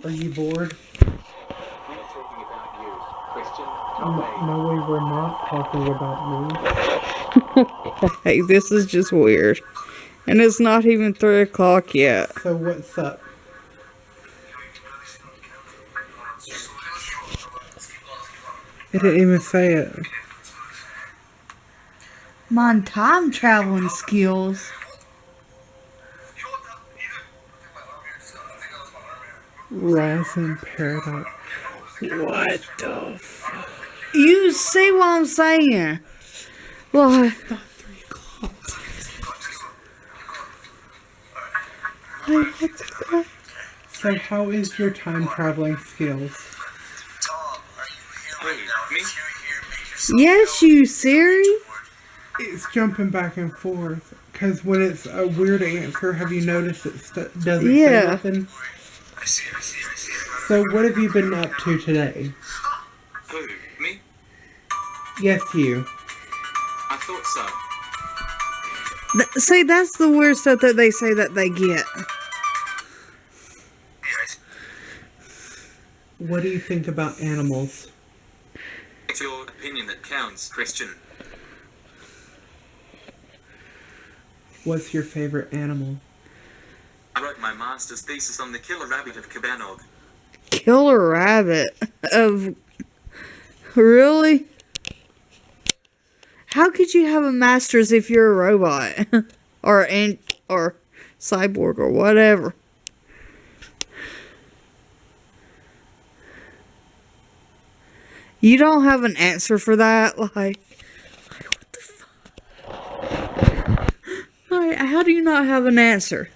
Are you bored? We are talking about you, Christian, not me. No, we were not talking about me. Hey, this is just weird. And it's not even 3 o'clock yet. So what's up? It didn't even say it. My time traveling skills. Rise in Paradise. What the fuck? You see what I'm saying? Like, It's not 3 o'clock. what the fuck? So how is your time traveling skills? Who, me? Yes, you, Siri. It's jumping back and forth. Because when it's a weird answer, have you noticed it doesn't say Yeah. nothing? So what have you been up to today? Who, me? Yes, you. I thought so. See, that's the weird stuff that they say that they get. What do you think about animals? It's your opinion that counts, Christian. What's your favorite animal? I wrote my master's thesis on the killer rabbit of Cabanog. Killer rabbit of... Really? How could you have a master's if you're a robot? or cyborg or whatever? You don't have an answer for that? Like what the fuck? Like, how do you not have an answer?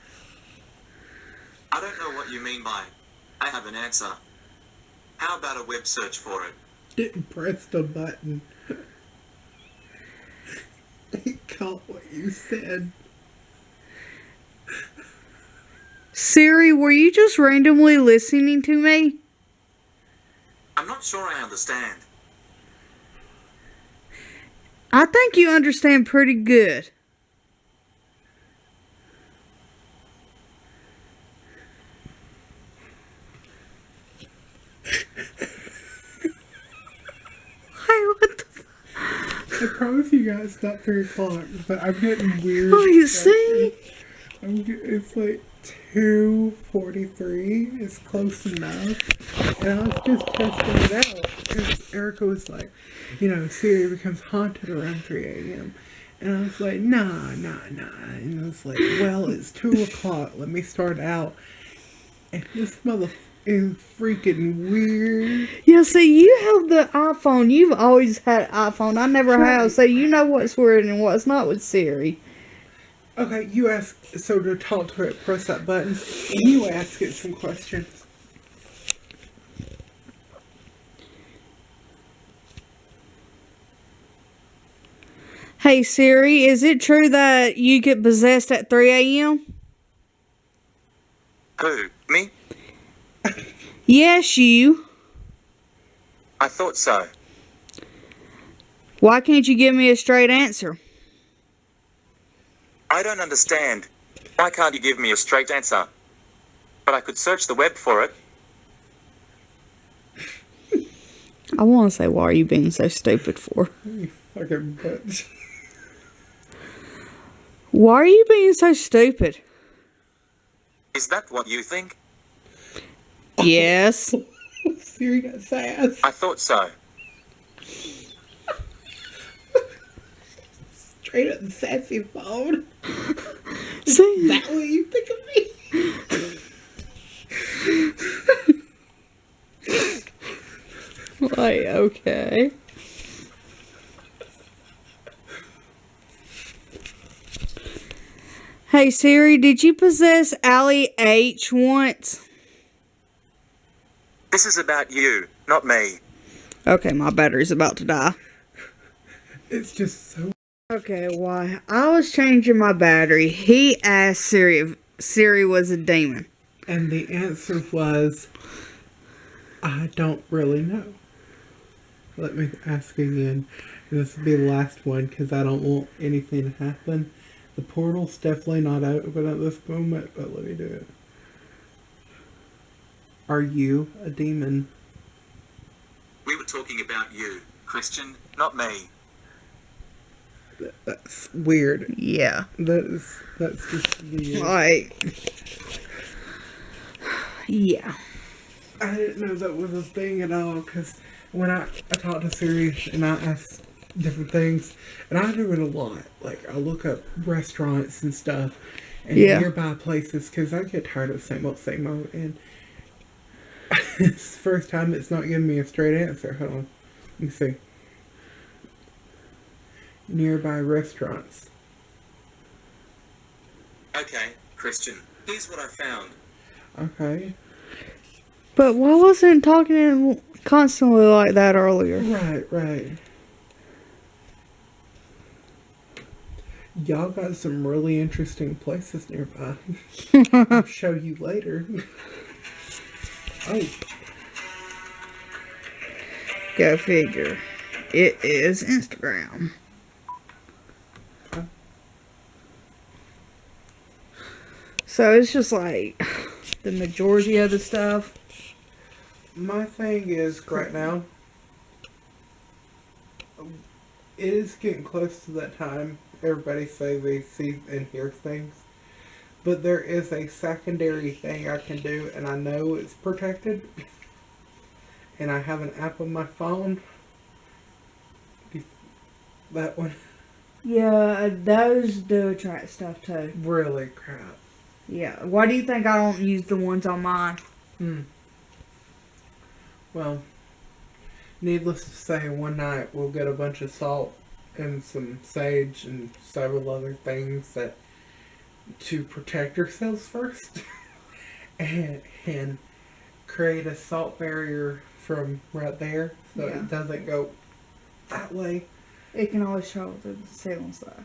I don't know what you mean by, I have an answer. How about a web search for it? Didn't press the button. It caught what you said. Siri, were you just randomly listening to me? I'm not sure I understand. I think you understand pretty good. Hey, what the I promise you guys it's not 3 o'clock, but I'm getting weird. Oh, you see? It's like 2:43. It's close enough. And I was just testing it out. Because Erica was like, Siri becomes haunted around 3 a.m. And I was like, nah. And I was like, well, it's 2 o'clock. Let me start out. And this motherfucker is freaking weird. Yeah, see, you have the iPhone. You've always had iPhone. I never have. So you know what's weird and what's not with Siri. Okay, you ask, so to talk to it, press that button, and you ask it some questions. Hey, Siri, is it true that you get possessed at 3 a.m.? Who, me? Yes, you. I thought so. Why can't you give me a straight answer? I don't understand. Why can't you give me a straight answer? But I could search the web for it. I want to say, why are you being so stupid for? You fucking bitch. Why are you being so stupid? Is that what you think? Yes. Siri got sass. I thought so. Straight up the sassy phone. See? Is that what you think of me? Like, okay. Hey, Siri, did you possess Allie H once? This is about you, not me. Okay, my battery's about to die. It's just so... Okay, why? I was changing my battery. He asked Siri if Siri was a demon. And the answer was, I don't really know. Let me ask again. This will be the last one because I don't want anything to happen. The portal's definitely not open at this moment, but let me do it. Are you a demon? We were talking about you, Christian, not me. That's weird. Yeah. That's just weird. Like, yeah. I didn't know that was a thing at all, because when I talk to Siri and I ask different things, and I do it a lot. Like, I look up restaurants and stuff and Yeah. nearby places, because I get tired of same old, and it's the first time it's not giving me a straight answer. Hold on. Let me see. Nearby restaurants. Okay, Christian, here's what I found. Okay. But why wasn't talking constantly like that earlier? Right. Y'all got some really interesting places nearby. I'll show you later. Oh, Go figure. It is Instagram. So it's just like the majority of the stuff. my thing is right now, it is getting close to that time. Everybody say they see and hear things. But there is a secondary thing I can do, and I know it's protected. And I have an app on my phone. That one. Yeah, those do attract stuff too. Really crap. Yeah. Why do you think I don't use the ones on mine? Well, needless to say, one night we'll get a bunch of salt and some sage and several other things that to protect ourselves first, and create a salt barrier from right there so Yeah. it doesn't go that way. It can always travel through the ceilings though.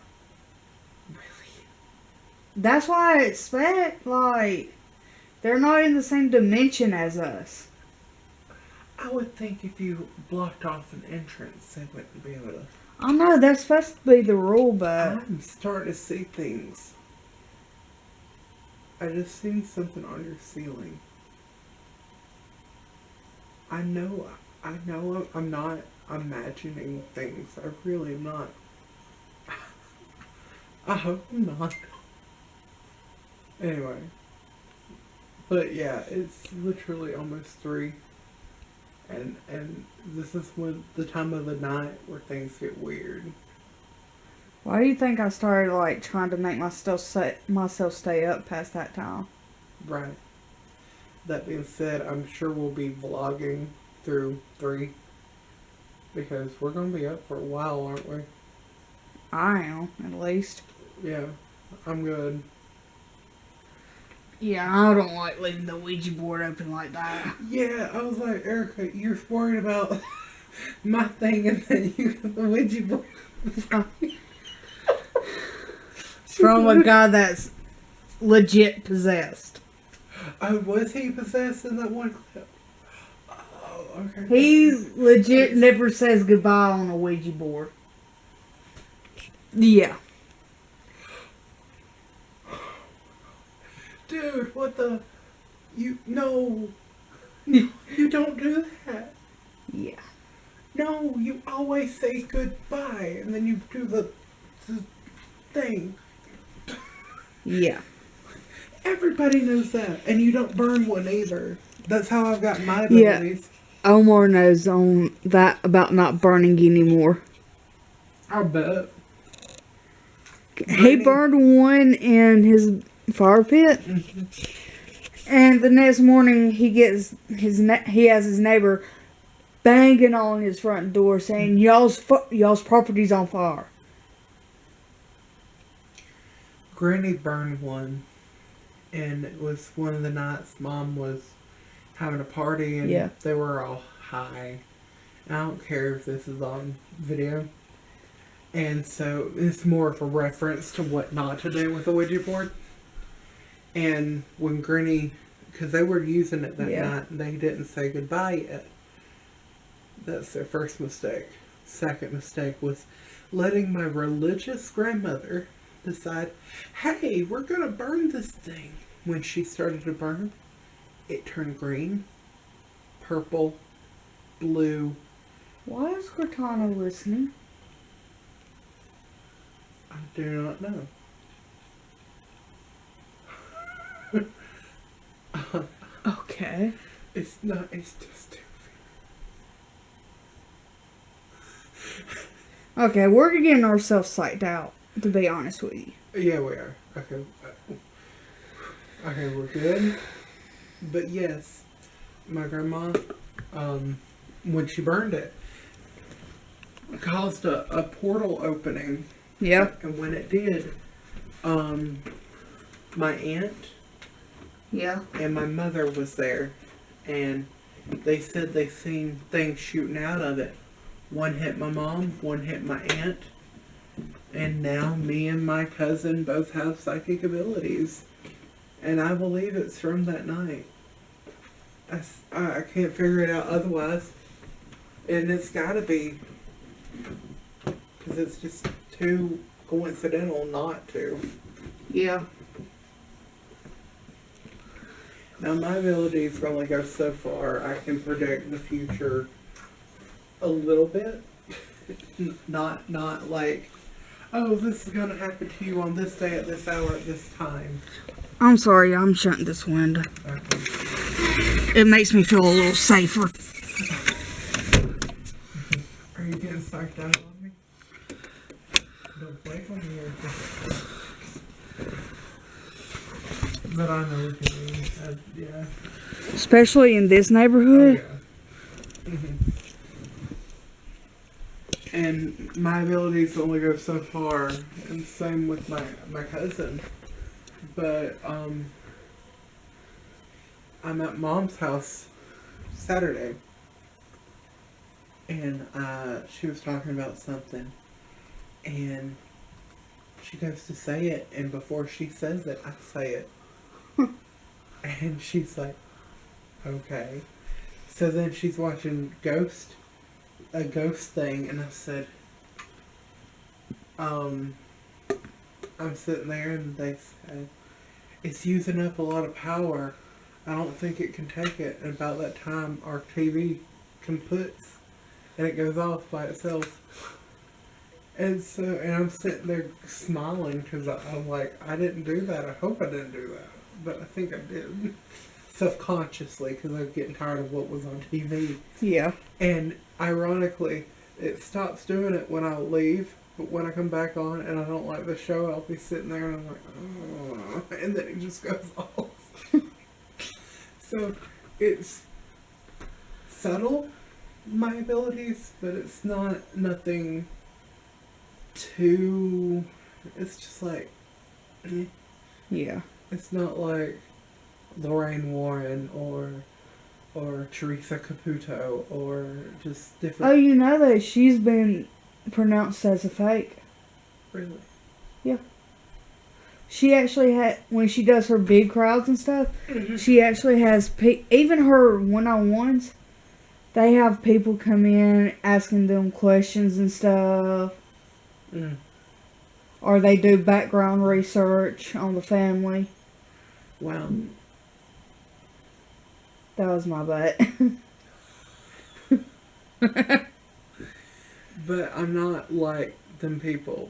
Really? That's why I expect, like, they're not in the same dimension as us. I would think if you blocked off an entrance, they wouldn't be able to. I know that's supposed to be the rule, but I'm starting to see things. I just seen something on your ceiling. I know I'm not imagining things. I really am not. I hope I'm not. Anyway. But yeah, it's literally almost 3. And this is when the time of the night where things get weird. why do you think I started like trying to make myself stay up past that time? Right. That being said, I'm sure we'll be vlogging through 3. Because we're going to be up for a while, aren't we? I am, at least. Yeah, I'm good. Yeah, I don't like leaving the Ouija board open like that. Yeah, I was like, Erica, you're worried about my thing and then you got the Ouija board. From a guy that's legit possessed. Oh, was he possessed in that one clip? Oh, okay. He legit never says goodbye on a Ouija board. Yeah. Dude, what the? No. You don't do that. Yeah. No, you always say goodbye and then you do the thing. Yeah. Everybody knows that. And you don't burn one either. That's how I've got my Yeah. abilities. Omar knows on that about not burning anymore. I bet. He burned one in his fire pit, and the next morning he gets he has his neighbor banging on his front door saying y'all's property's on fire. Granny burned one, and it was one of the nights Mom was having a party, and Yeah. they were all high. I don't care if this is on video. And so it's more of a reference to what not to do with a Ouija board. And when Granny, because they were using it that Yeah. night, and they didn't say goodbye yet. That's their first mistake. Second mistake was letting my religious grandmother decide, hey, we're going to burn this thing. When she started to burn, it turned green, purple, blue. Why is Cortana listening? I do not know. Okay. It's not, it's just too. Okay, we're getting ourselves psyched out, to be honest with you. Yeah, we are. Okay. Okay, we're good. But yes, my grandma, when she burned it, caused a portal opening. Yep. And when it did, my aunt Yeah. and my mother was there, and they said they seen things shooting out of it. One hit my mom, one hit my aunt, and now me and my cousin both have psychic abilities. And I believe it's from that night. I can't figure it out otherwise. And it's gotta be, because it's just too coincidental not to. Yeah. Now my abilities only go so far. I can predict the future a little bit. Not like, oh, this is gonna happen to you on this day at this hour at this time. I'm sorry, I'm shutting this window. Okay. It makes me feel a little safer. Are you getting psyched out on me? Don't flake on me or but I know what you mean. Yeah. Especially in this Oh, neighborhood. yeah. And my abilities only go so far, and same with my cousin. But I'm at Mom's house Saturday, and she was talking about something, and she goes to say it, and before she says it, I say it, and she's like, okay. So then she's watching a ghost thing, and I said, I'm sitting there, and they said, it's using up a lot of power. I don't think it can take it. And about that time, our TV kaputs, and it goes off by itself. And I'm sitting there smiling, because I'm like, I didn't do that. I hope I didn't do that. But I think I did. Self-consciously, because I was getting tired of what was on TV. Yeah. And ironically, it stops doing it when I leave, but when I come back on and I don't like the show, I'll be sitting there and I'm like, oh, and then it just goes off. So it's subtle, my abilities, but it's nothing too, it's just like, Yeah. it's not like Lorraine Warren or Teresa Caputo, or just different. Oh, you know that she's been pronounced as a fake. Really? Yeah. She actually had, when she does her big crowds and stuff, she actually has, even her one-on-ones, they have people come in asking them questions and stuff. Mm. Or they do background research on the family. Wow. That was my butt. But I'm not like them people.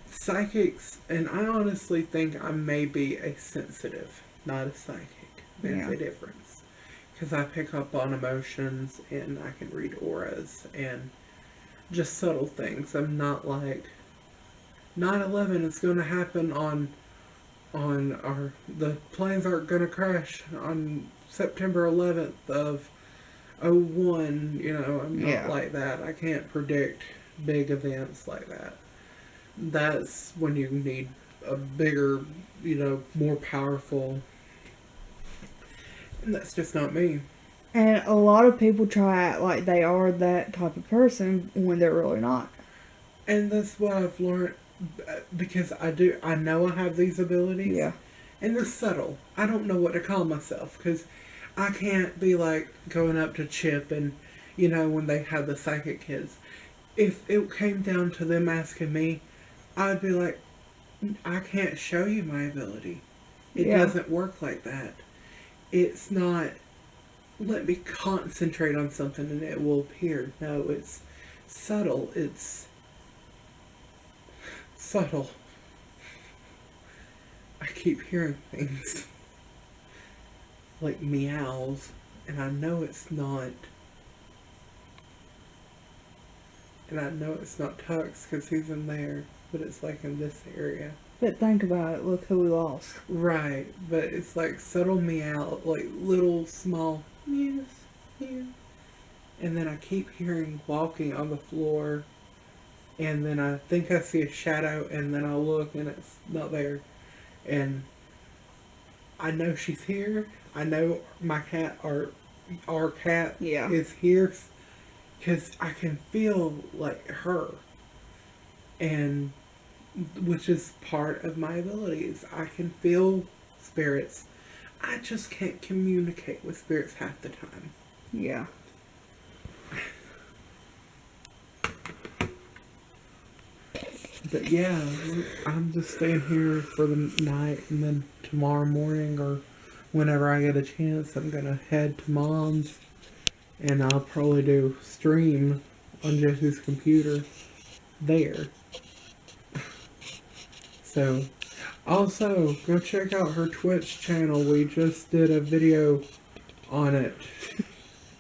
Psychics, and I honestly think I may be a sensitive, not a psychic. There's Yeah. a difference. Because I pick up on emotions, and I can read auras, and just subtle things. I'm not like 9/11 is going to happen the planes aren't going to crash on September 11th of '01. I'm not Yeah. like that. I can't predict big events like that. That's when you need a bigger, more powerful, and that's just not me. And a lot of people try to act like they are that type of person when they're really not. And that's what I've learned, because I know I have these abilities. Yeah. And they're subtle. I don't know what to call myself, because I can't be like going up to Chip and, when they have the psychic kids. If it came down to them asking me, I'd be like, I can't show you my ability. It Yeah. doesn't work like that. it's not, let me concentrate on something and it will appear. No, it's subtle. It's subtle. I keep hearing things like meows, and I know it's not. And I know it's not Tux because he's in there, but it's like in this area. But think about it. Look who we lost. Right, but it's like subtle meow, like little small meows, meow. And then I keep hearing walking on the floor, and then I think I see a shadow, and then I look and it's not there. And I know she's here. I know my cat, our cat, Yeah. is here, because I can feel like her, and which is part of my abilities. I can feel spirits. I just can't communicate with spirits half the time. Yeah. But yeah, I'm just staying here for the night, and then tomorrow morning or whenever I get a chance, I'm gonna head to Mom's, and I'll probably do stream on Jesse's computer there. So, also go check out her Twitch channel. We just did a video on it,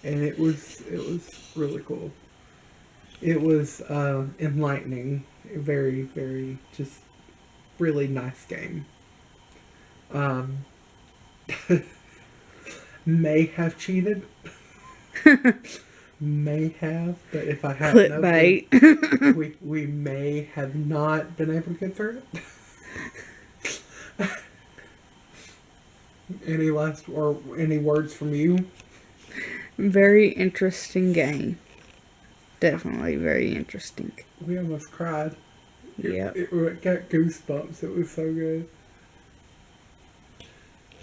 and it was really cool. It was enlightening. Very, very, just really nice game. May have cheated. May have, but if I had Clickbait. we may have not been able to get through it. Any last or any words from you? Very interesting game. Definitely very interesting. We almost cried. Yep. It got goosebumps. It was so good.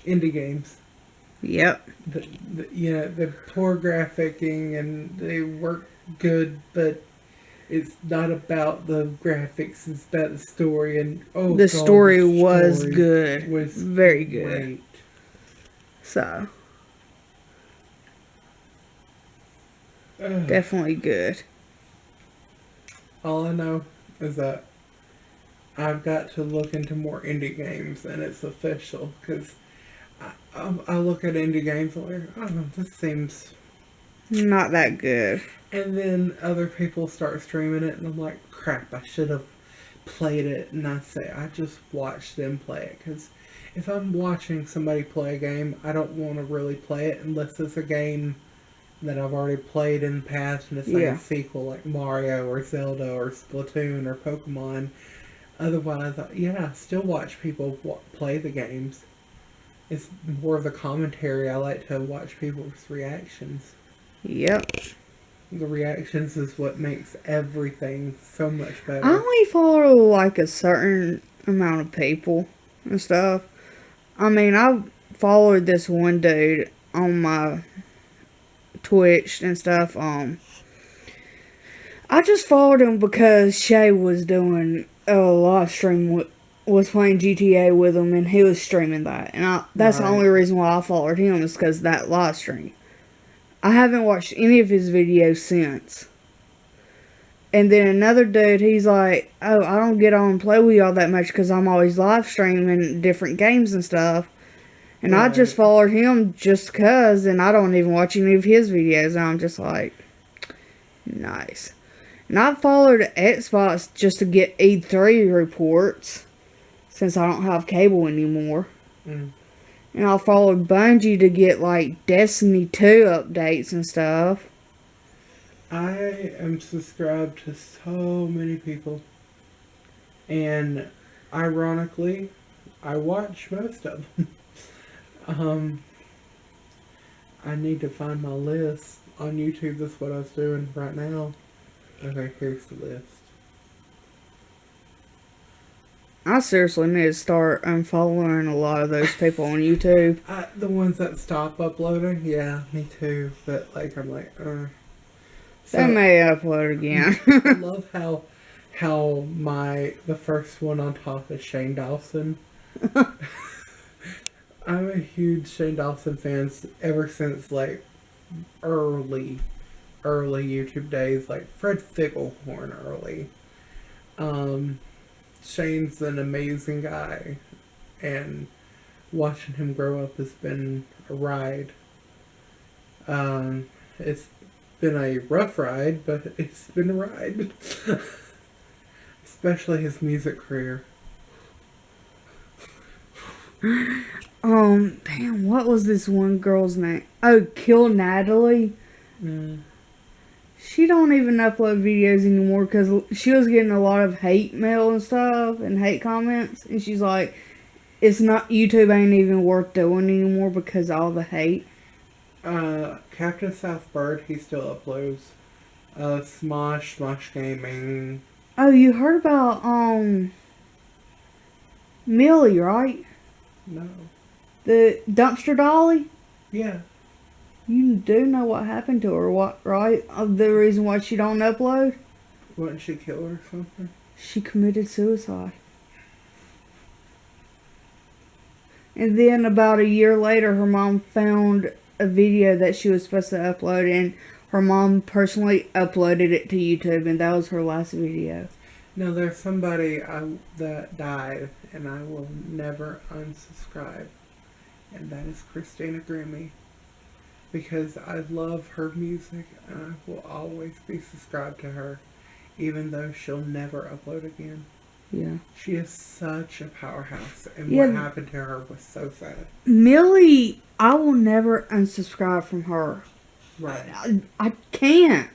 Indie games. Yep. The poor graphicing and they work good, but it's not about the graphics. It's about the story, and the story was good. Was very good. Great. So definitely good. All I know is that I've got to look into more indie games, and it's official, because I look at indie games and I'm like, oh, this seems not that good. And then other people start streaming it, and I'm like, crap, I should have played it. And I say, I just watched them play it, because if I'm watching somebody play a game, I don't want to really play it unless it's a game that I've already played in the past, and it's like a sequel, like Mario or Zelda or Splatoon or Pokemon. Otherwise, I still watch people play the games. It's more of the commentary. I like to watch people's reactions. Yep. The reactions is what makes everything so much better. I only follow like a certain amount of people and stuff. I mean, I followed this one dude on my Twitch and stuff. I just followed him because Shay was doing a live stream, was playing GTA with him, and he was streaming that. And that's the only reason why I followed him, is because of that live stream. I haven't watched any of his videos since. And then another dude, he's like, oh, I don't get on and play with y'all that much because I'm always live streaming different games and stuff. And I just followed him just because, and I don't even watch any of his videos. And I'm just like, nice. And I followed Xbox just to get E3 reports, since I don't have cable anymore. And I followed Bungie to get like Destiny 2 updates and stuff. I am subscribed to so many people, and ironically, I watch most of them. I need to find my list on YouTube. That's what I was doing right now. Okay, here's the list. I seriously need to start unfollowing a lot of those people on YouTube. The ones that stop uploading, yeah, me too. But like, I'm like, So, they may upload again. I love how the first one on top is Shane Dawson. I'm a huge Shane Dawson fan ever since like early, early YouTube days, like Fred Figglehorn early. Um, Shane's an amazing guy, and watching him grow up has been a ride. It's been a rough ride, but it's been a ride. Especially his music career. Damn, what was this one girl's name? Oh, Kill Natalie. Mm. She don't even upload videos anymore because she was getting a lot of hate mail and stuff and hate comments, and she's like, "It's not YouTube ain't even worth doing anymore because of all the hate." Captain South Bird, he still uploads. Smosh Gaming. Oh, you heard about Millie, right? No. The dumpster dolly? Yeah. You do know what happened to her, what, right? The reason why she don't upload? Wouldn't she kill her or something? She committed suicide. And then about a year later, her mom found a video that she was supposed to upload, and her mom personally uploaded it to YouTube, and that was her last video. No, there's somebody that died, and I will never unsubscribe. And that is Christina Grimmie. Because I love her music, and I will always be subscribed to her, even though she'll never upload again. Yeah. She is such a powerhouse, and Yeah. what happened to her was so sad. Millie, I will never unsubscribe from her. Right. I can't.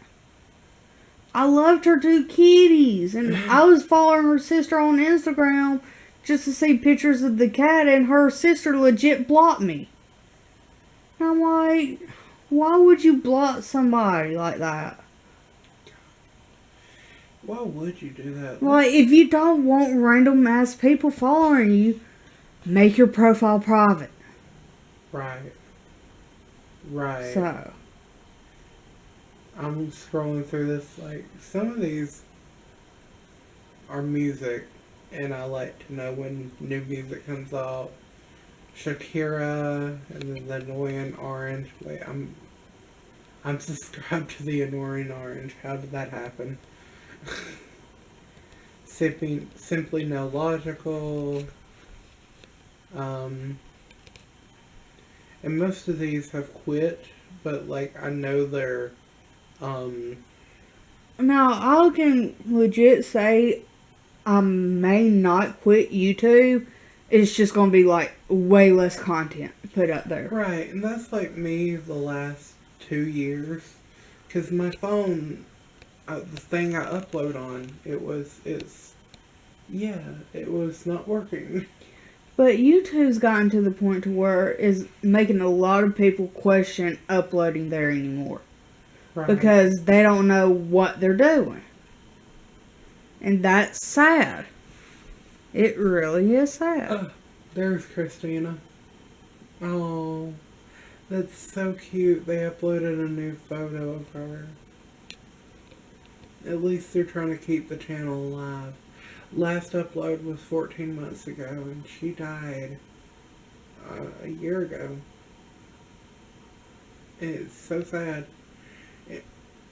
I loved her two kitties, and I was following her sister on Instagram just to see pictures of the cat, and her sister legit blocked me. And I'm like, why would you block somebody like that? Why would you do that? Like, if you don't want random ass people following you, make your profile private. Right. Right. So, I'm scrolling through this, like, some of these are music, and I like to know when new music comes out. Shakira, and then the Annoying Orange. Wait, I'm subscribed to the Annoying Orange. How did that happen? Simply No Logical. And most of these have quit, but like I know they're now I can legit say I may not quit YouTube. It's just going to be like way less content put up there. right, and that's like me the last 2 years, because my phone, the thing I upload on, it was not working. But YouTube's gotten to the point to where it's making a lot of people question uploading there anymore. Right. Because they don't know what they're doing. And that's sad. It really is sad. There's Christina. Oh, that's so cute. They uploaded a new photo of her. At least they're trying to keep the channel alive. Last upload was 14 months ago, and she died a year ago. It's so sad.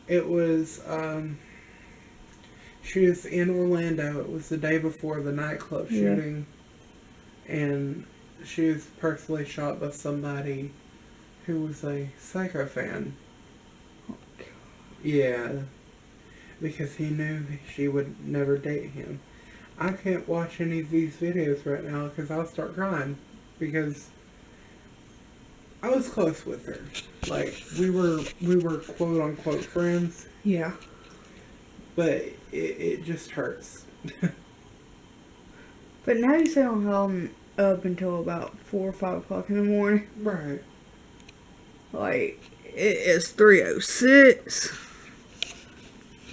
It was, she was in Orlando. It was the day before the nightclub shooting. And she was personally shot by somebody who was a Psycho fan. Oh, God. Yeah. Because he knew she would never date him. I can't watch any of these videos right now because I'll start crying. Because I was close with her. Like, we were quote unquote friends. Yeah. But it just hurts. But now you say I'm up until about 4 or 5 o'clock in the morning. Right. Like, it's 3:06.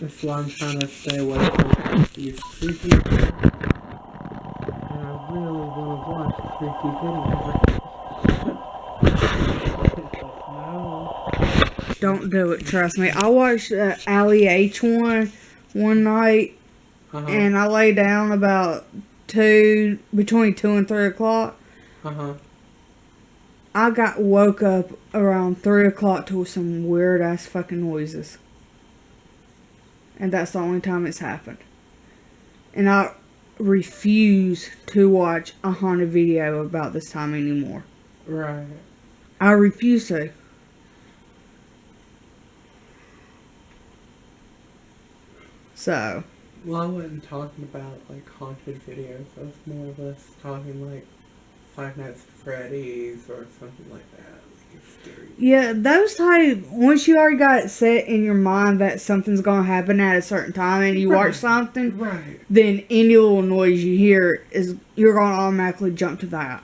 That's why I'm trying to stay away from these freaky videos. And I really want to watch freaky videos. No. Don't do it, trust me. I watched the Allie H one night, and I lay down about between 2 and 3 o'clock. I got woke up around 3 o'clock to some weird ass fucking noises. And that's the only time it's happened. And I refuse to watch a haunted video about this time anymore. Right. I refuse to. So, Well, I wasn't talking about like haunted videos. I was more or less talking like Five Nights at Freddy's or something like that. Like scary. yeah, those type, once you already got it set in your mind that something's going to happen at a certain time and you Right. watch something, Right. then any little noise you hear, is you're going to automatically jump to that.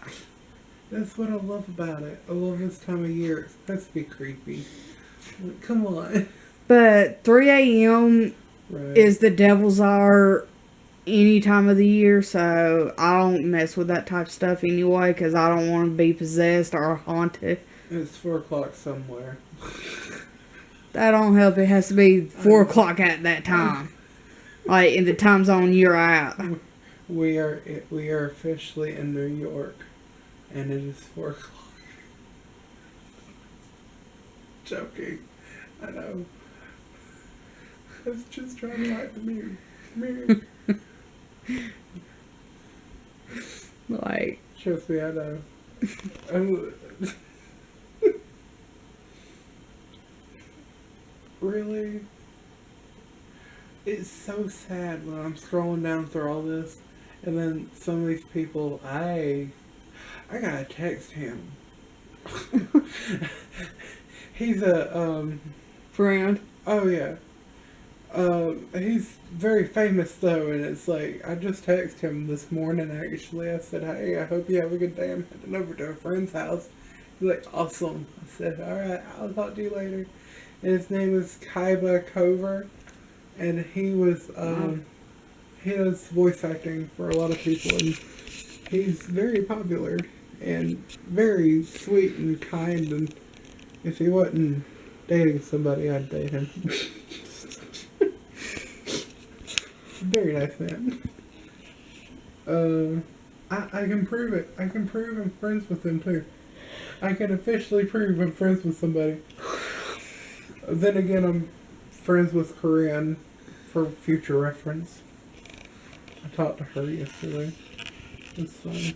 That's what I love about it. I love this time of year. It's supposed to be creepy. Like, come on. But 3 a.m. Right. is the devil's hour any time of the year, so I don't mess with that type of stuff anyway, because I don't want to be possessed or haunted. It's 4 o'clock somewhere. That don't help. It has to be 4 o'clock at that time. Like, in the time zone you're at. We are officially in New York, and it is 4 o'clock. Joking. I know. I was just trying to light the mirror. Like, Trust me, I know. Really? It's so sad when I'm scrolling down through all this, and then some of these people, I gotta text him. He's a, friend. oh yeah. He's very famous though, and it's like, I just texted him this morning actually. I said, hey, I hope you have a good day. I'm heading over to a friend's house. He's like, awesome. I said, alright, I'll talk to you later. And his name is Kaiba Cover, and he was, he does voice acting for a lot of people, and he's very popular, and very sweet and kind, and if he wasn't dating somebody, I'd date him. Very nice man. I can prove it. I can prove I'm friends with him too. I can officially prove I'm friends with somebody. Then again, I'm friends with Corinne for future reference. I talked to her yesterday. It's fun.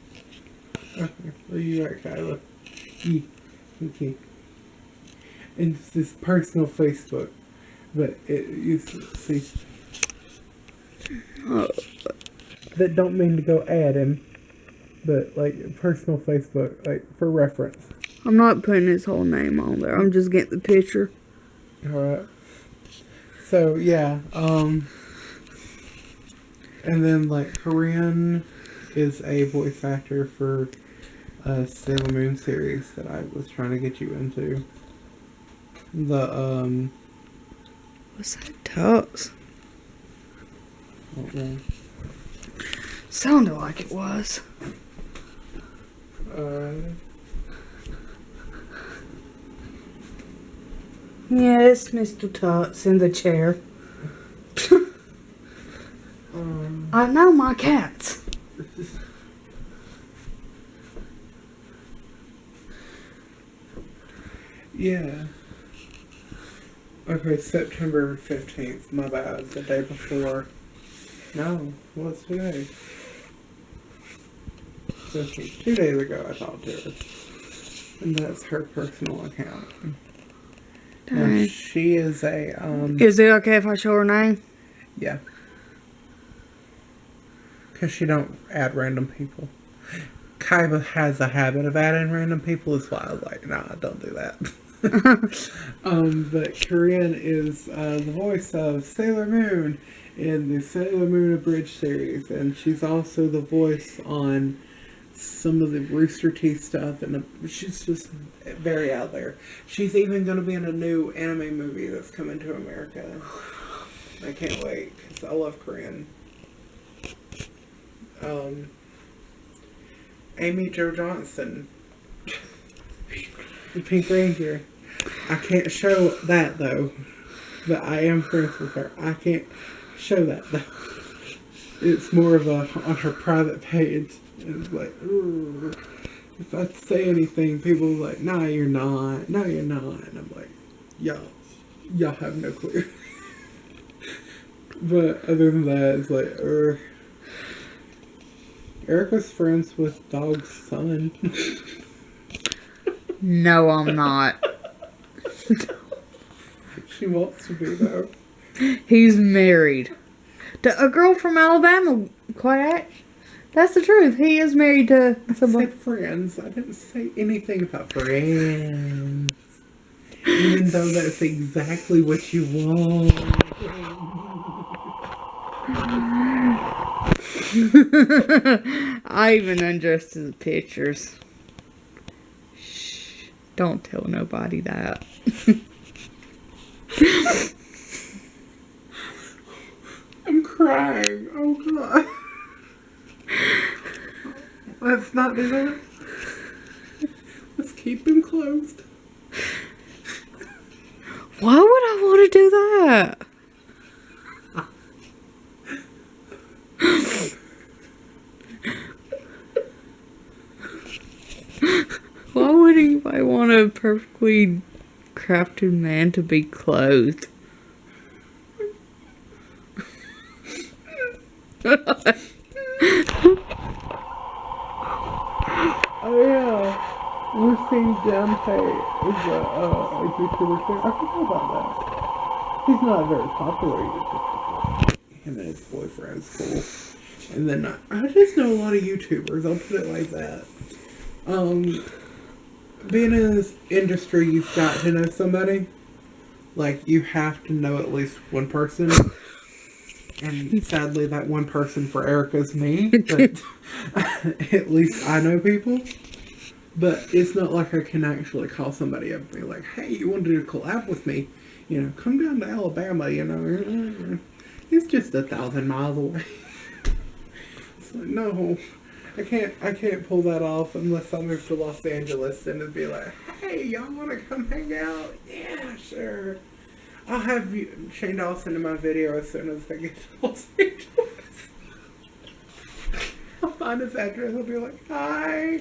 Okay, are you right, Kyla? Okay. And it's this personal Facebook, but it used to see. That don't mean to go add him, but like personal Facebook, like for reference. I'm not putting his whole name on there. I'm just getting the picture. Alright. So yeah, and then like Corinne is a voice actor for a Sailor Moon series that I was trying to get you into. The What's that tux? I don't know. Sounded like it was. Yes, Mr. Tux in the chair. I know my cats. Yeah. Okay, September 15th. My bad. The day before. No, what's today? 15th. 2 days ago I talked to her. And that's her personal account. Now, Dang. she is a, Is it okay if I show her name? yeah. Because she don't add random people. Kaiba has a habit of adding random people, is why I was like, nah, don't do that. But Corinne is the voice of Sailor Moon in the Sailor Moon Abridged series, and she's also the voice on some of the Rooster Teeth stuff, and she's just very out there. She's even going to be in a new anime movie that's coming to America. I can't wait, because I love Corinne. Amy Jo Johnson, the Pink Ranger. I can't show that though, but I am friends with her. I can't show that though. It's more of a on her private page. It's like, ooh. if I say anything, people are like, "No, you're not. No, you're not." And I'm like, y'all have no clue. But other than that, it's like, Erica's friends with Dog's son. No, I'm not. She wants to be though. He's married to a girl from Alabama. Quite. That's the truth. He is married to I somebody. said friends. I didn't say anything about friends. Even though that's exactly what you want. I even undressed the pictures. Shh. Don't tell nobody that. I'm crying. Oh god. Let's not do that. Let's keep them closed. Why would I want to do that? Why would anybody want a perfectly crafted man to be clothed? Oh yeah. We've seen Dante is a YouTuber too. I forgot about that. He's not a very popular YouTuber. Him and his boyfriend's cool. And then I just know a lot of YouTubers, I'll put it like that. Being in this industry, you've got to know somebody. Like, you have to know at least one person. And sadly, that one person for Erica's me. But at least I know people. But it's not like I can actually call somebody up and be like, "Hey, you want to do a collab with me? You know, come down to Alabama, you know. It's just 1,000 miles away." It's like, no. I can't pull that off unless I move to Los Angeles and it'd be like, "Hey, y'all wanna come hang out? Yeah, sure. I'll have Shane Dawson in my video as soon as I get to Los Angeles." I'll find his address, I'll be like, "Hi,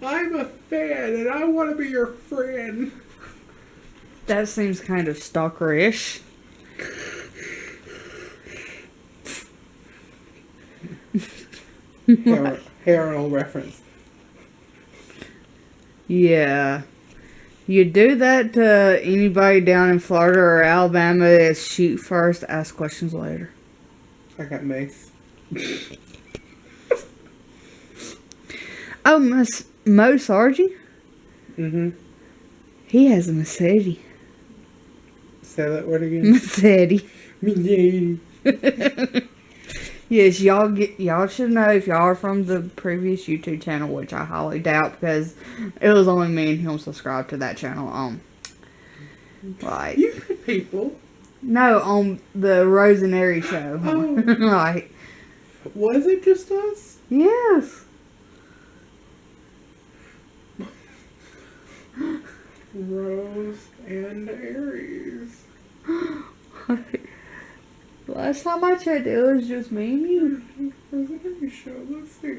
I'm a fan and I wanna be your friend." That seems kind of stalkerish. Harold reference. Yeah. You do that to anybody down in Florida or Alabama, it's shoot first, ask questions later. I got Mace. Oh, Mo Sargi? Mm-hmm. He has a Mercedes. Say that word again. Mercedes. Mercedes. Yes, y'all should know if y'all are from the previous YouTube channel, which I highly doubt because it was only me and him subscribed to that channel. Like You had people. no, on the Rose and Aries show. Oh. Like Was it just us? yes. Rose and Aries. Last time I checked, it was just me and you. Rose and Aries show. Let's see.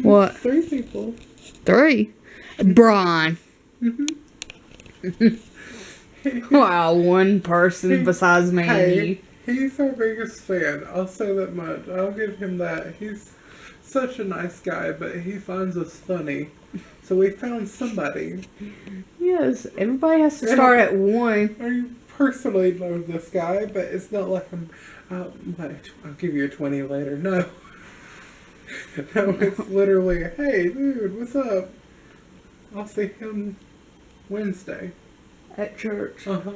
What? 3 people. 3? Brian. Mm-hmm. Wow, one person besides me and Hey, you. he's our biggest fan. I'll say that much. I'll give him that. He's such a nice guy, but he finds us funny. So we found somebody. Yes, everybody has to start at 1. I personally know this guy, but it's not like I'll give you a 20 later. No. No, it's literally, "Hey, dude, what's up? I'll see him Wednesday." At church. Uh-huh.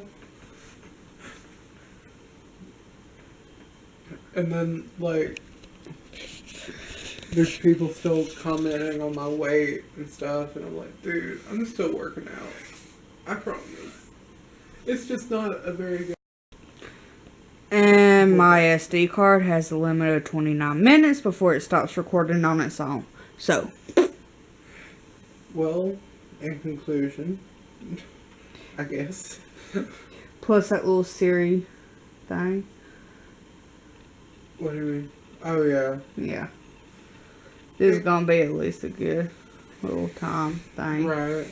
And then, like, there's people still commenting on my weight and stuff, and I'm like, dude, I'm still working out. I promise. It's just not a very good... And my SD card has a limit of 29 minutes before it stops recording on its own. So, Well, in conclusion, I guess. plus that little Siri thing. What do you mean? Oh, yeah. Yeah. This is gonna be at least a good little time thing. Right.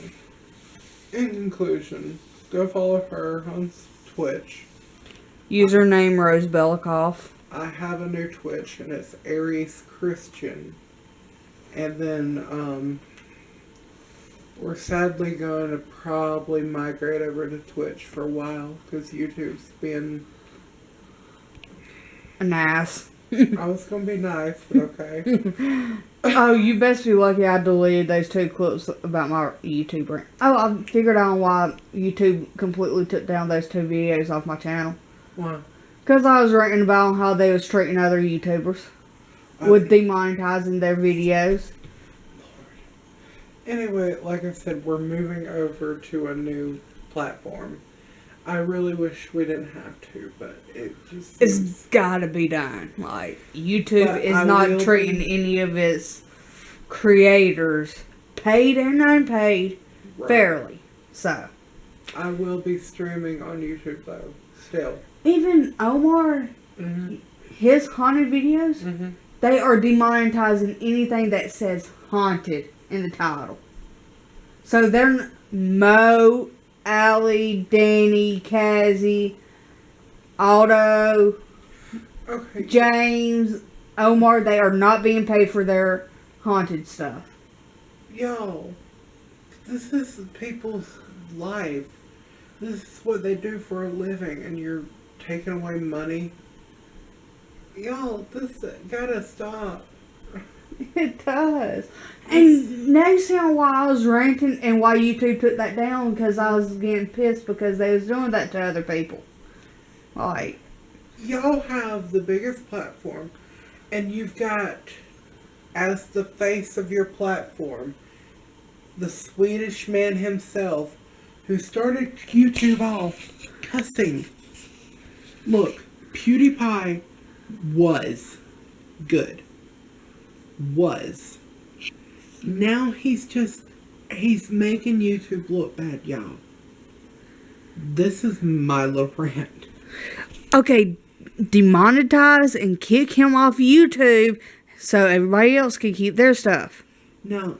In conclusion, go follow her on Twitch. Username Rose Belikoff. I have a new Twitch, and it's Aries Christian. And then, we're sadly going to probably migrate over to Twitch for a while, because YouTube's been... An ass. I was going to be nice, but okay. Oh, you best be lucky I deleted those 2 clips about my YouTube rant. Oh, I figured out why YouTube completely took down those 2 videos off my channel. Why? Because I was ranting about how they was treating other YouTubers with demonetizing their videos. Anyway, like I said, we're moving over to a new platform. I really wish we didn't have to, but it just seems... It's gotta be done. Like, YouTube But is I not will treating be- any of its creators, paid and unpaid, Right. fairly. So, I will be streaming on YouTube, though, still. even Omar, Mm-hmm. his haunted videos, Mm-hmm. they are demonetizing anything that says haunted in the title. So they're Mo, Allie, Danny, Kazzy, Otto, Okay. James, Omar, they are not being paid for their haunted stuff. Yo, this is people's life. This is what they do for a living, and you're taking away money. Yo, this gotta stop. It does. And now you see why I was ranting and why YouTube took that down, because I was getting pissed because they was doing that to other people. Like, Y'all have the biggest platform, and you've got, as the face of your platform, the Swedish man himself, who started YouTube off cussing. Look, PewDiePie was good. Was. Now he's making YouTube look bad, y'all. This is my little rant. okay, demonetize and kick him off YouTube so everybody else can keep their stuff. Now,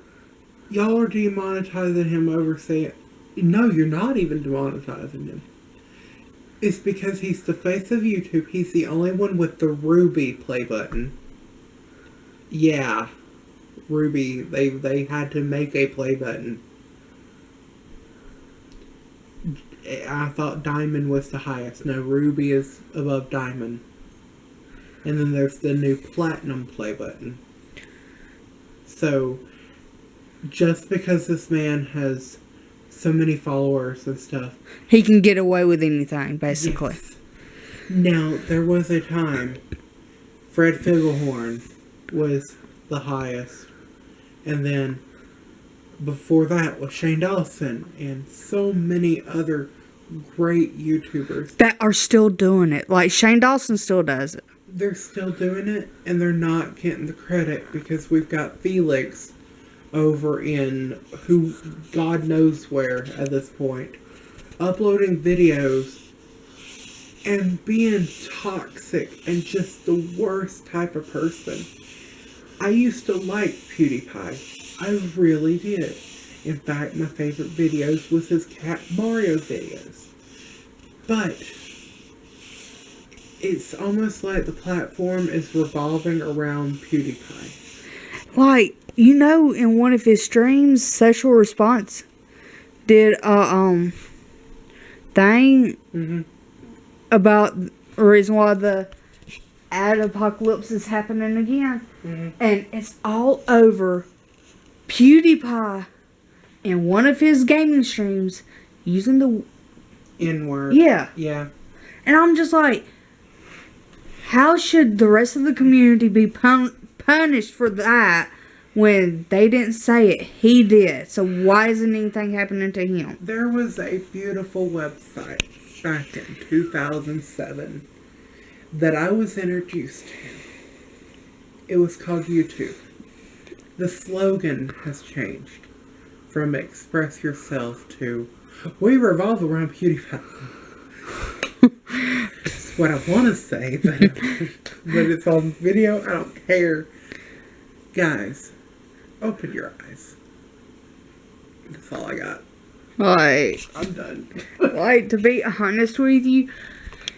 y'all are demonetizing him over saying, no, you're not even demonetizing him. It's because he's the face of YouTube. He's the only one with the Ruby play button. Yeah, Ruby, they had to make a play button. I thought Diamond was the highest. No, Ruby is above Diamond. And then there's the new Platinum play button. So, just because this man has so many followers and stuff. He can get away with anything, basically. Yes. Now, there was a time Fred Figglehorn was the highest. And then before that was Shane Dawson and so many other great YouTubers. That are still doing it. Like, Shane Dawson still does it. They're still doing it, and they're not getting the credit because we've got Felix over in who God knows where at this point, uploading videos and being toxic and just the worst type of person. I used to like PewDiePie. I really did. In fact, my favorite videos was his Cat Mario videos. But it's almost like the platform is revolving around PewDiePie. Like, you know, in one of his streams, Sexual Response did a thing about the reason why the ad apocalypse is happening again. And it's all over PewDiePie in one of his gaming streams using the... N-word. Yeah. Yeah. And I'm just like, how should the rest of the community be punished for that when they didn't say it? He did. So why isn't anything happening to him? There was a beautiful website back in 2007 that I was introduced to. It was called YouTube. The slogan has changed from express yourself to we revolve around PewDiePie. what I want to say, but it's on video. I don't care. Guys, open your eyes. That's all I got. Like, I'm done. like, to be honest with you,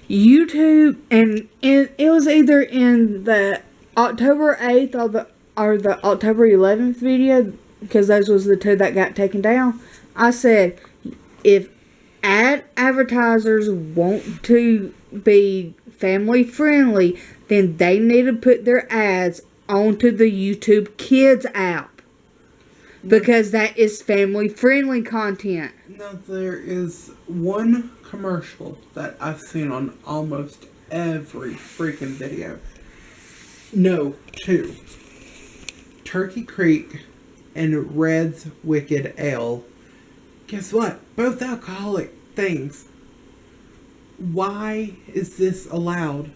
YouTube, and it was either in the October 8th or the October 11th video, because those was the two that got taken down. I said, if advertisers want to be family friendly, then they need to put their ads onto the YouTube Kids app, because that is family friendly content. Now, there is one commercial that I've seen on almost every freaking video. No, two. Turkey Creek and Red's Wicked Ale. Guess what? Both alcoholic things. Why is this allowed?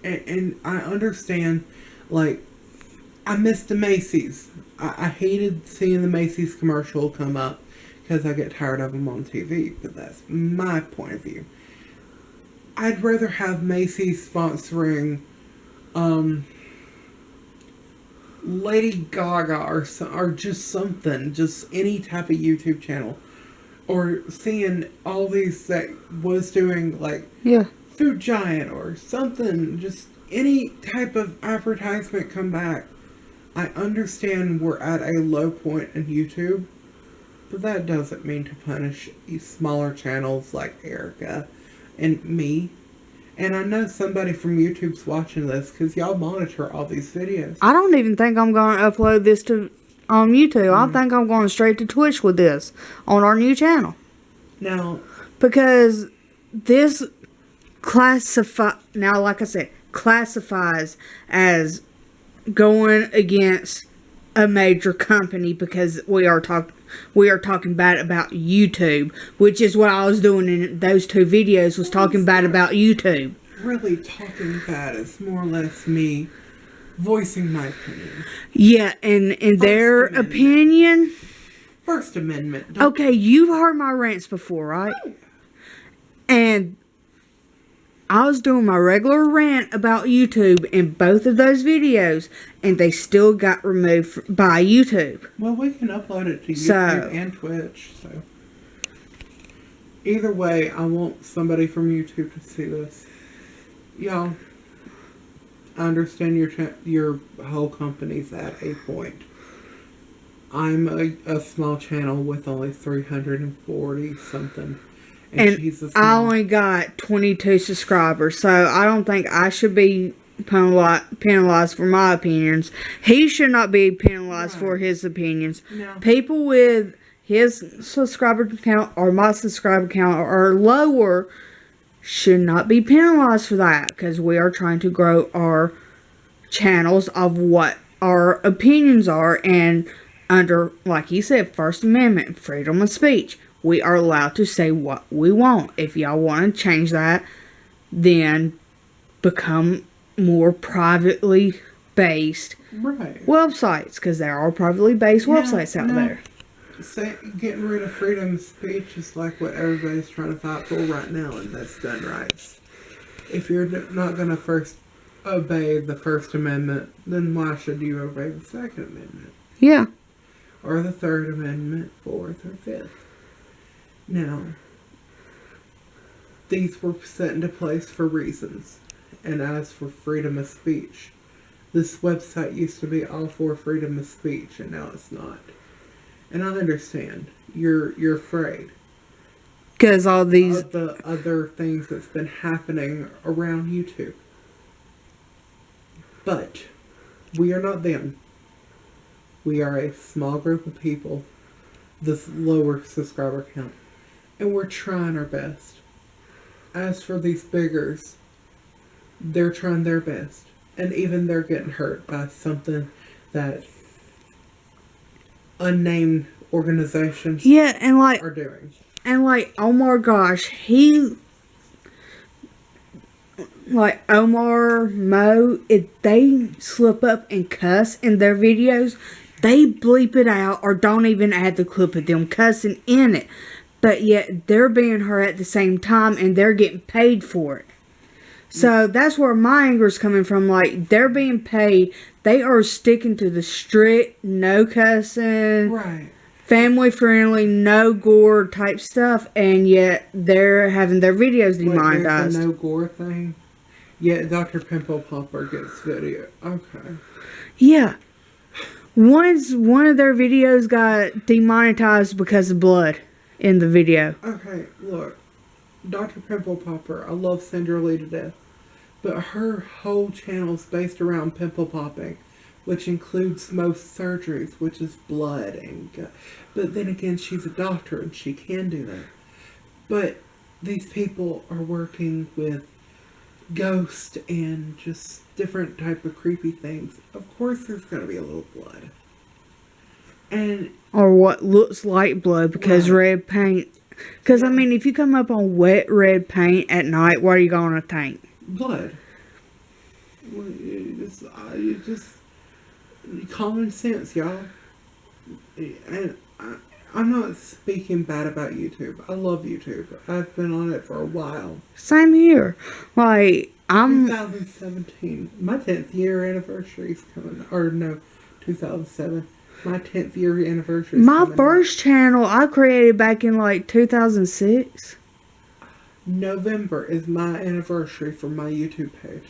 And I understand, like, I missed the Macy's. I hated seeing the Macy's commercial come up because I get tired of them on TV, but that's my point of view. I'd rather have Macy's sponsoring Lady Gaga or just something, just any type of YouTube channel. Or seeing all these that was doing, like, Yeah. Food Giant or something, just any type of advertisement come back. I understand we're at a low point in YouTube, but that doesn't mean to punish smaller channels like Erica and me. And I know somebody from YouTube's watching this because y'all monitor all these videos. I don't even think I'm going to upload this on YouTube. I think I'm going straight to Twitch with this on our new channel. Now, Because this now, like I said, classifies as going against a major company, because we are talking bad about YouTube, which is what I was doing in those two videos, was talking bad about YouTube. really talking bad is more or less me voicing my opinion. Yeah, and in their Amendment. opinion, First Amendment. okay, you've heard my rants before, right? And I was doing my regular rant about YouTube in both of those videos, and they still got removed by YouTube. Well, we can upload it to YouTube So- and Twitch, so. Either way, I want somebody from YouTube to see this. Y'all, I understand your whole company's at a point. I'm a small channel with only 340 something. And she's a I small. only got 22 subscribers, so I don't think I should be penalized for my opinions. He should not be penalized for Right. his opinions. No. People with his subscriber count or my subscriber count or lower should not be penalized for that, because we are trying to grow our channels of what our opinions are, and under, like you said, First Amendment, freedom of speech. We are allowed to say what we want. If y'all want to change that, then become more privately based Right. websites, because there are privately based websites out no. there. Getting rid of freedom of speech is like what everybody's trying to fight for right now, and that's gun rights. If you're not going to first obey the First Amendment, then why should you obey the Second Amendment? Yeah. Or the Third Amendment, Fourth, or Fifth? Now, these were set into place for reasons. And as for freedom of speech, this website used to be all for freedom of speech, and now it's not. And I understand. You're afraid Because all these. of the other things that's been happening around YouTube. But we are not them. We are a small group of people, this lower subscriber count, and we're trying our best. As for these biggers, they're trying their best, and even they're getting hurt by something that unnamed organizations Yeah, and like. are doing. And like, oh my gosh, like Omar, Mo, if they slip up and cuss in their videos, they bleep it out or don't even add the clip of them cussing in it. But yet they're being hurt at the same time, and they're getting paid for it. So that's where my anger is coming from. Like, they're being paid. They are sticking to the strict, no cussing, Right. family friendly, no gore type stuff, and yet they're having their videos Wait, demonetized. there's a no gore thing? Yeah, Dr. Pimple Popper gets video. Okay. Yeah. One of their videos got demonetized because of blood in the video. Okay, look. Dr. Pimple Popper, I love Sandra Lee to death. But her whole channel is based around pimple popping, which includes most surgeries, which is blood and gut. But then again, she's a doctor and she can do that. But these people are working with ghosts and just different type of creepy things. Of course there's going to be a little blood. And Or what looks like blood because Right. red paint. Because, I mean, if you come up on wet red paint at night, what are you going to think? blood. Well, you just common sense, y'all. And I'm not speaking bad about YouTube. I love YouTube. I've been on it for a while. Same here. Like, I'm 2017, my 10th year anniversary is coming. Or no, 2007. My 10th year anniversary. Is my coming first channel I created back in like 2006. up. November is my anniversary for my YouTube page.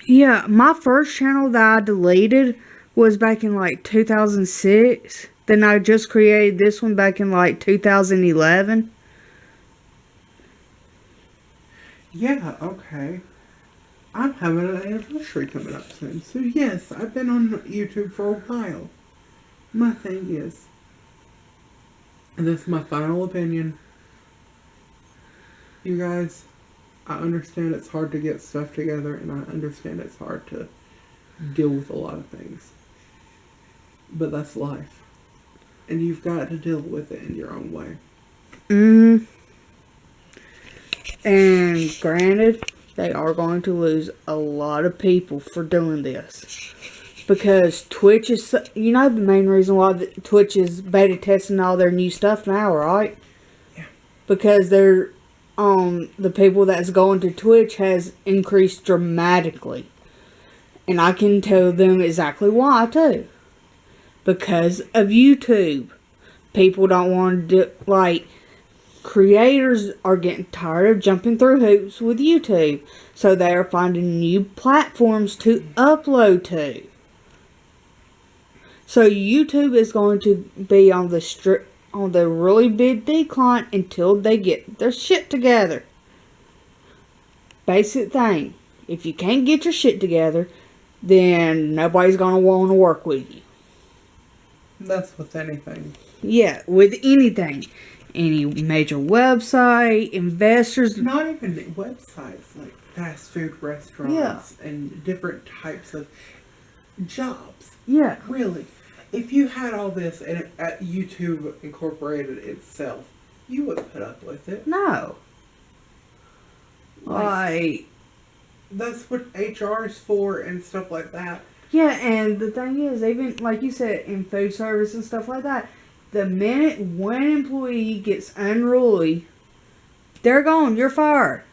Yeah, my first channel that I deleted was back in like 2006. Then I just created this one back in like 2011. Yeah, okay. I'm having an anniversary coming up soon. So yes, I've been on YouTube for a while. My thing is, and this is my final opinion, you guys, I understand it's hard to get stuff together, and I understand it's hard to deal with a lot of things. But that's life. And you've got to deal with it in your own way. And granted, they are going to lose a lot of people for doing this. Because Twitch is, you know, the main reason why Twitch is beta testing all their new stuff now, right? Yeah. Because they're, the people that's going to Twitch has increased dramatically. And I can tell them exactly why, too. Because of YouTube. People don't want to do, like, creators are getting tired of jumping through hoops with YouTube. So they are finding new platforms to upload to. So YouTube is going to be on the really big decline until they get their shit together. Basic thing. If you can't get your shit together, then nobody's going to want to work with you. That's with anything. Yeah, with anything. Any major website, investors. Not even websites, like fast food restaurants and different types of jobs. Yeah. Really. If you had all this and YouTube incorporated itself, you wouldn't put up with it. No. Like, that's what HR is for and stuff like that. yeah, and the thing is, even like you said, in food service and stuff like that, the minute one employee gets unruly, they're gone. You're fired.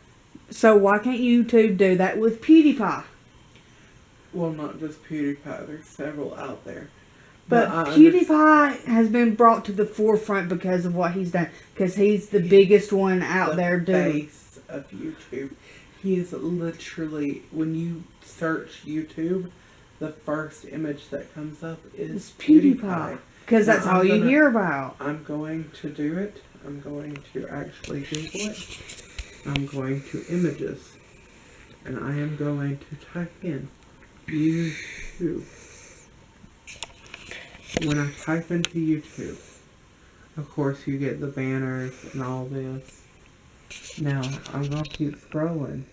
So why can't YouTube do that with PewDiePie? Well, not just PewDiePie. There's several out there. But PewDiePie has been brought to the forefront because of what he's done. Because he's the biggest one out there doing. Face of YouTube. He is literally, when you search YouTube, the first image that comes up is It's PewDiePie. Because that's all you hear about. I'm going to do it. I'm going to actually Google it. I'm going to images. And I am going to type in YouTube. When I type into YouTube, of course you get the banners and all this. Now, I'm going to keep scrolling.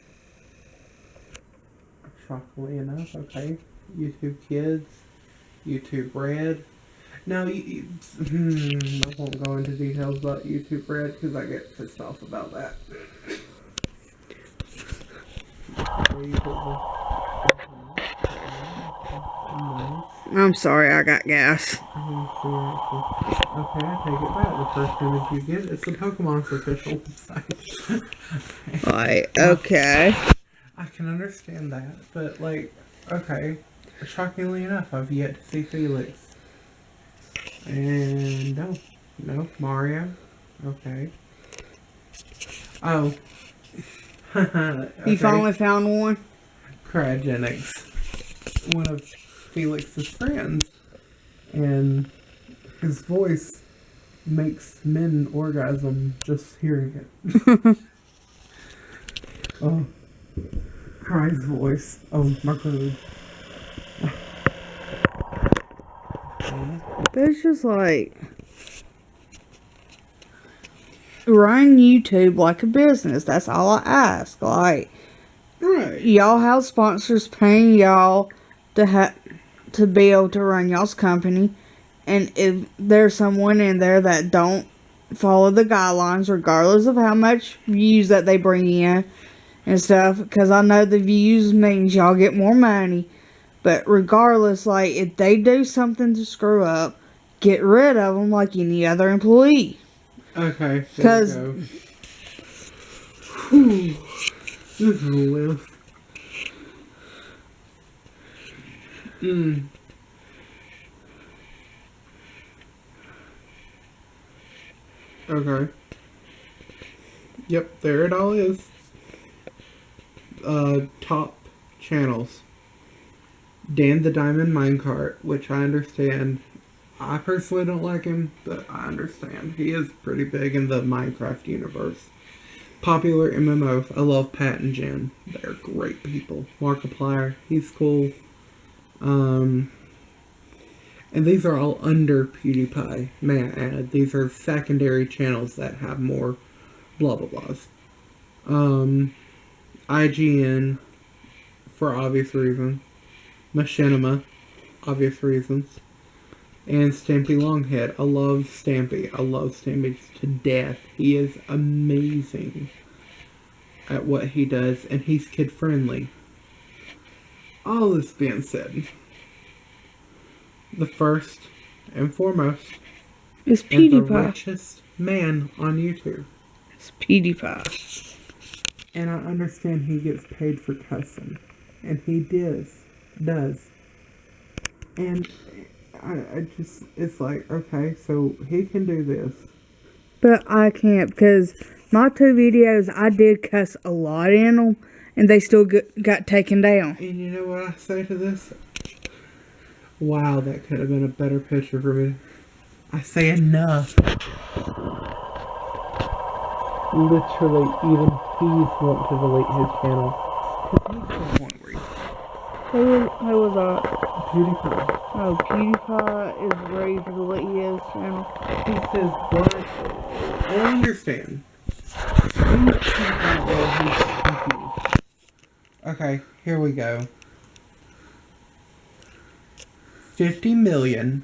Shockingly enough, okay. YouTube Kids. YouTube Red. Now, I won't go into details about YouTube Red because I get pissed off about that. Nice. I'm sorry, I got gas. Okay, I take it back. The first image you get is the Pokemon's official site. Like, okay. I can understand that, but like, okay. Shockingly enough, I've yet to see Felix. And no, Mario. Okay. Oh. Okay. You finally found one? Cryogenics, one of Felix's friends, and his voice makes men orgasm just hearing it. Oh, Cry's voice. Oh, my God. But it's just like, run YouTube like a business. That's all I ask. Like, Right. y'all have sponsors paying y'all to be able to run y'all's company, and if there's someone in there that don't follow the guidelines, regardless of how much views that they bring in and stuff, because I know the views means y'all get more money, but regardless, like, if they do something to screw up, get rid of them like any other employee. Okay. Because There we go. This is a list. Okay. Yep, there it all is. Top channels. Dan the Diamond Minecart, which I understand. I personally don't like him, but I understand. He is pretty big in the Minecraft universe. Popular MMO. I love Pat and Jen. They're great people. Markiplier, he's cool. And these are all under PewDiePie, may I add. These are secondary channels that have more blah blah blahs. IGN, for obvious reasons. Machinima, obvious reasons. And Stampy Longhead. I love Stampy. I love Stampy to death. He is amazing at what he does, and he's kid friendly. All this being said, the first and foremost it's and the PewDiePie. richest man on YouTube. It's PewDiePie. And I understand he gets paid for cussing. And he does. And I just, it's like, okay, so he can do this. But I can't, because my 2 videos, I did cuss a lot in them, and they still got taken down. And you know what I say to this? Wow, that could have been a better picture for me. I say enough. Literally, even he's wanting to delete his channel. Because he's so hungry. Who was that? PewDiePie. Oh, PewDiePie is ready to delete his channel. He says, what? I understand. He's confused. Okay, here we go. 50 million,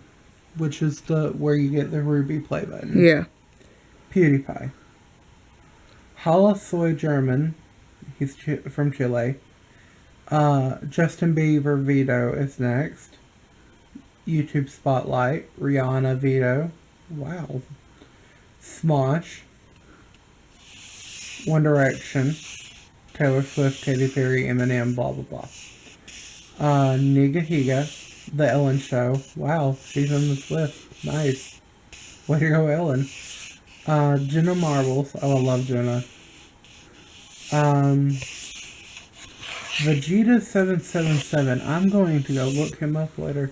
which is where you get the ruby play button. Yeah. PewDiePie. Holosoy German, he's from Chile. Justin Bieber Vito is next. YouTube Spotlight, Rihanna Vito. Wow. Smosh. One Direction. Taylor Swift, Katy Perry, Eminem, blah blah blah. Niga Higa, The Ellen Show. Wow, she's on this list. Nice. Way to go, Ellen. Jenna Marbles. Oh, I love Jenna. Vegeta777. I'm going to go look him up later.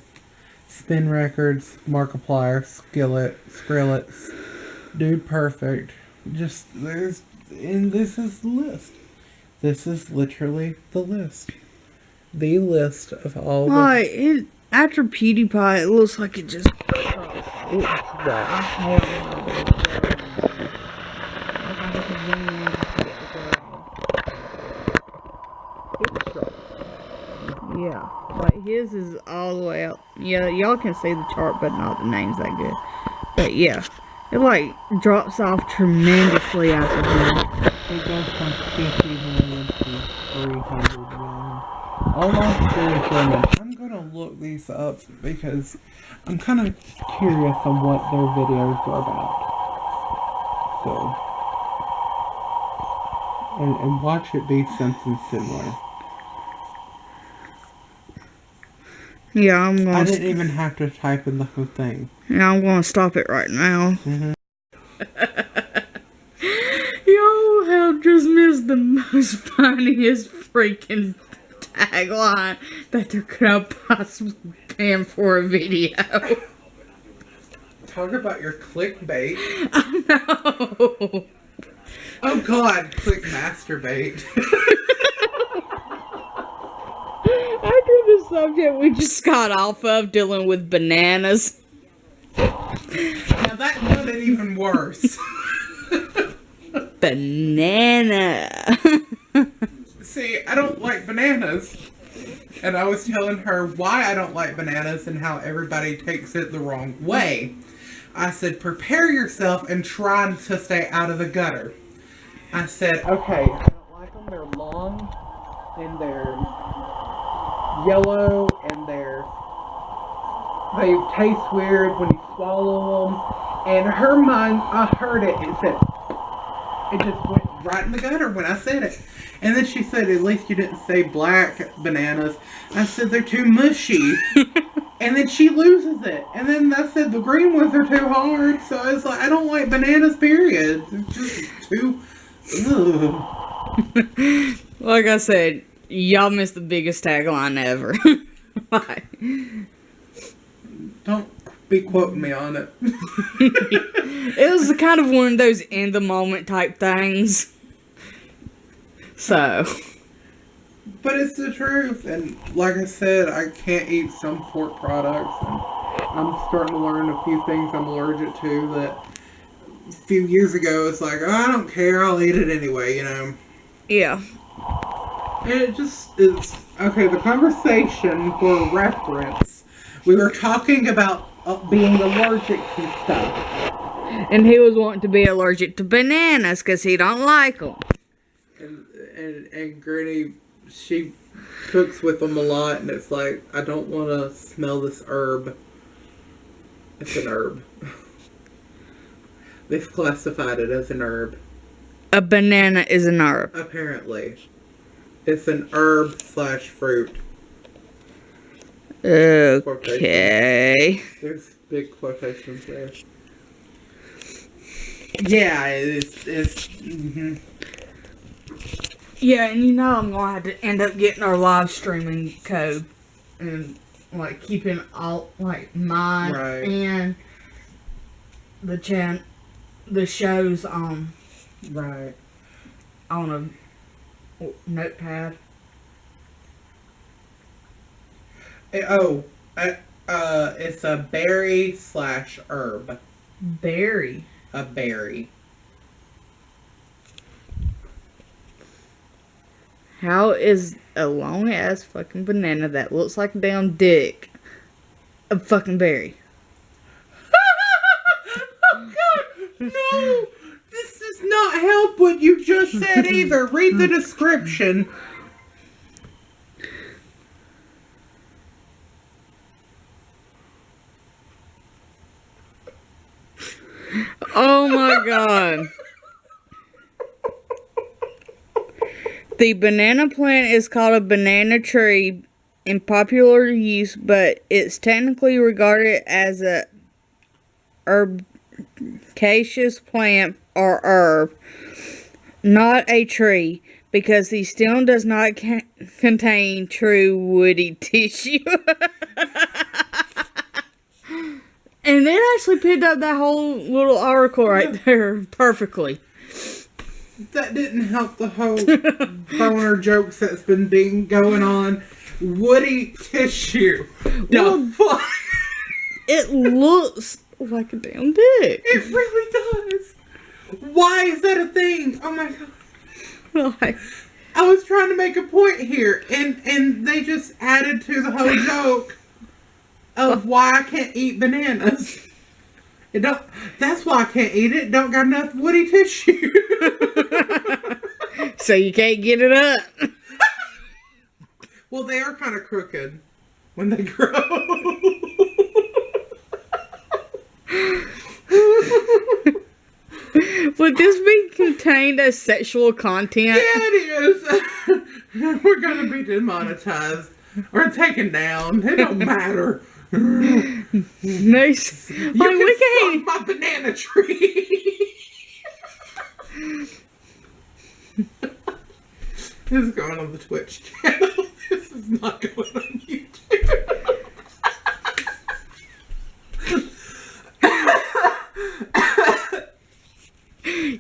Spin Records, Markiplier, Skrillex, Dude Perfect. Just, and this is the list. This is literally the list. The list of all the... Like, after PewDiePie, it looks like it just... Yeah, like his is all the way up. Yeah, y'all can see the chart, but not the names that good. But yeah, it like drops off tremendously after him. It goes from 50 million to 300 million. Almost very German. I'm gonna look these up because I'm kind of curious on what their videos are about. So, and watch it be something similar. Yeah, I'm I going didn't even have to type in the whole thing. Yeah, I'm going to stop it right now. Mm-hmm. Y'all have just missed the most funniest freaking tagline that there could have possibly been for a video. Talk about your clickbait. I know. Oh God, click masturbate. After the subject we just got off of dealing with bananas. Now that made it even worse. Banana. See, I don't like bananas. And I was telling her why I don't like bananas and how everybody takes it the wrong way. I said, prepare yourself and try to stay out of the gutter. I said, okay, I don't like them. They're long and they're yellow and they taste weird when you swallow them. And her mind, I heard it. It just went right in the gutter when I said it. And then she said, at least you didn't say black bananas. I said, they're too mushy. And then she loses it. And then I said, the green ones are too hard. So it's like, I don't like bananas, period. It's just too... Ugh. Like I said, y'all missed the biggest tagline ever. Like, Don't be quoting me on it. it was kind of one of those in the moment type things. So. But it's the truth. And like I said, I can't eat some pork products. And I'm starting to learn a few things I'm allergic to that a few years ago it's like, oh, I don't care, I'll eat it anyway, you know. Yeah. And it just is... Okay, the conversation for reference, we were talking about being allergic to stuff. And he was wanting to be allergic to bananas because he don't like them. And Granny, she cooks with them a lot, and it's like, I don't want to smell this herb. It's an herb. They've classified it as an herb. A banana is an herb. Apparently. It's an herb/fruit. Okay. There's big quotations there. Yeah, it's mm-hmm. Yeah, and you know I'm going to have to end up getting our live streaming code. And, like, keeping all, like, mine Right. and the shows Right. on a notepad. It's a berry/herb. Berry. A berry. How is a long ass fucking banana that looks like a damn dick a fucking berry? Oh God, no! This does not help what you just said either. Read the description. Oh my God. The banana plant is called a banana tree in popular use, but it's technically regarded as a herbaceous plant or herb, not a tree, because the stem does not contain true woody tissue. And it actually picked up that whole little article right there perfectly. That didn't help the whole boner jokes that's been going on. Woody tissue. Well, The fuck? It looks like a damn dick. It really does. Why is that a thing? Oh my God. Like, I was trying to make a point here, and they just added to the whole joke of why I can't eat bananas. That's why I can't eat it. It don't got enough woody tissue. so you can't get it up. Well, they are kind of crooked when they grow. Would this be contained as sexual content? Yeah, it is. We're gonna be demonetized or taken down. It don't matter. Nice. You Like, we can can't. suck my banana tree. This is going on the Twitch channel. This is not going on YouTube.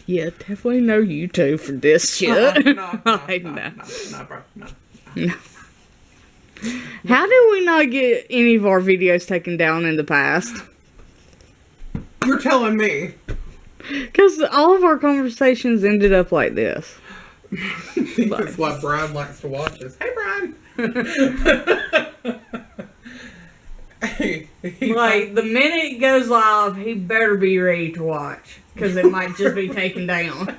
Yeah, definitely no YouTube for this shit. No, bro, no. How did we not get any of our videos taken down in the past? You're telling me. Because all of our conversations ended up like this. I think that's what Brian likes to watch us. Hey, Brian. Like, the minute it goes live, he better be ready to watch. Because it might just be taken down.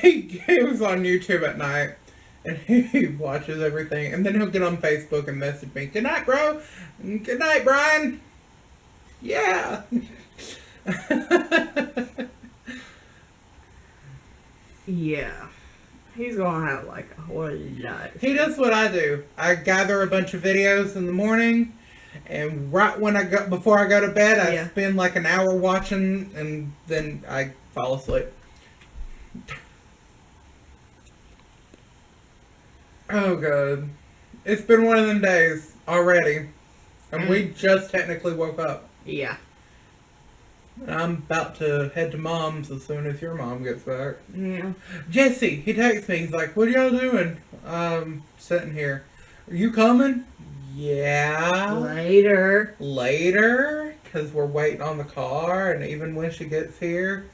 He was on YouTube at night. And he watches everything. And then he'll get on Facebook and message me. Good night, bro. Good night, Brian. Yeah. Yeah. He's gonna have like a whole lot. He does what I do. I gather a bunch of videos in the morning, and right when before I go to bed, I spend like an hour watching, and then I fall asleep. Oh god, it's been one of them days already, and we just technically woke up. Yeah. I'm about to head to Mom's as soon as your mom gets back. Yeah. Jesse, he texts me. He's like, "What are y'all doing?" Sitting here. Are you coming? Yeah. Later, because we're waiting on the car, and even when she gets here,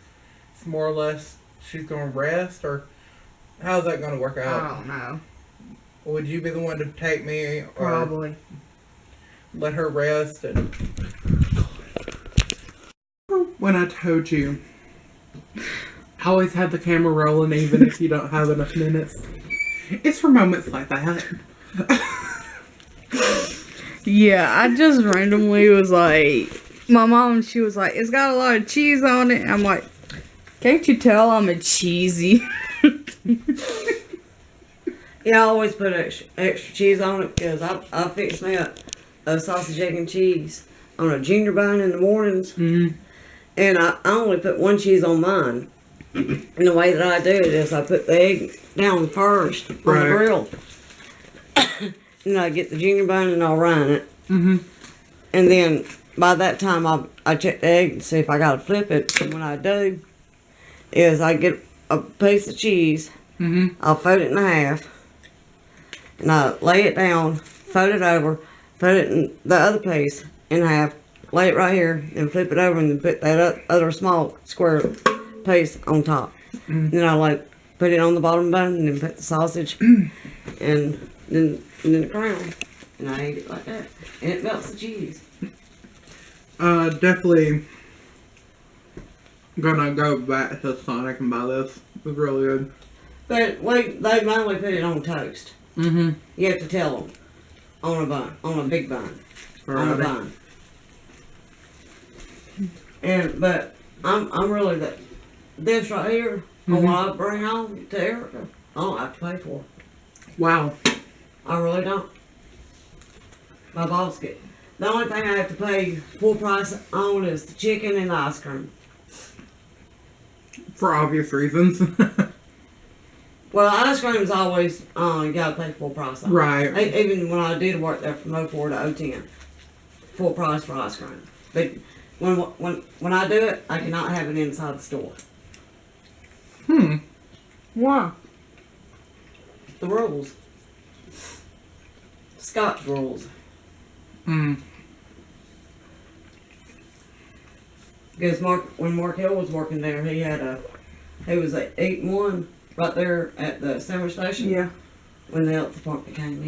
it's more or less she's going to rest, or how's that going to work out? I don't know. Would you be the one to take me, or Probably. let her rest? And when I told you, I always have the camera rolling even if you don't have enough minutes. It's for moments like that. Yeah, I just randomly was like, my mom, she was like, it's got a lot of cheese on it. And I'm like, can't you tell I'm a cheesy? Yeah, I always put extra cheese on it because I fix me a sausage, egg, and cheese on a junior bun in the mornings. Mm-hmm. And I only put one cheese on mine. And the way that I do it is I put the egg down first on the grill. And I get the junior bun and I'll run it. Mm-hmm. And then by that time I check the egg and see if I got to flip it. And when I do, is I get a piece of cheese. Mm-hmm. I'll fold it in half. And I lay it down, fold it over, put it in the other piece in half, lay it right here, and flip it over, and then put that other small square piece on top. Mm-hmm. Then I put it on the bottom bun, and then put the sausage, and then the crown, and I eat it like that, and it melts the cheese. Definitely gonna go back to Sonic and buy this. It's really good. But they mainly put it on toast. Mm-hmm. You have to tell them on a bun, on a big bun, on a bun. But I'm really this right here, on what I bring home to Erica, I don't have to pay for it. Wow. I really don't. My boss the only thing I have to pay full price on is the chicken and the ice cream. For obvious reasons. Well, ice cream is always you gotta pay full price on. Right. Even when I did work there from 04 to 010, full price for ice cream. But when I do it, I cannot have it inside the store. Why? The rules. Scotch rules. Because when Mark Hill was working there, he was eating one right there at the summer station. Yeah. When the health department came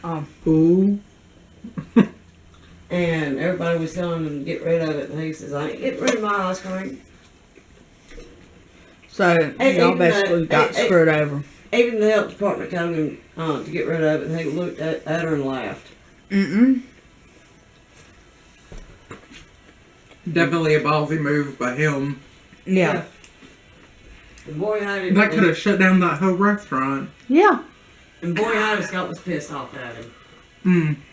in. Ooh. And everybody was telling him to get rid of it, and he says, I ain't getting rid of my ice cream. So, y'all even basically got screwed over. Even the health department came in to get rid of it, and he looked at her and laughed. Definitely a ballsy move by him. Yeah. And boy, howdy. That could have shut down that whole restaurant. Yeah. And boy, howdy, Scott was pissed off at him.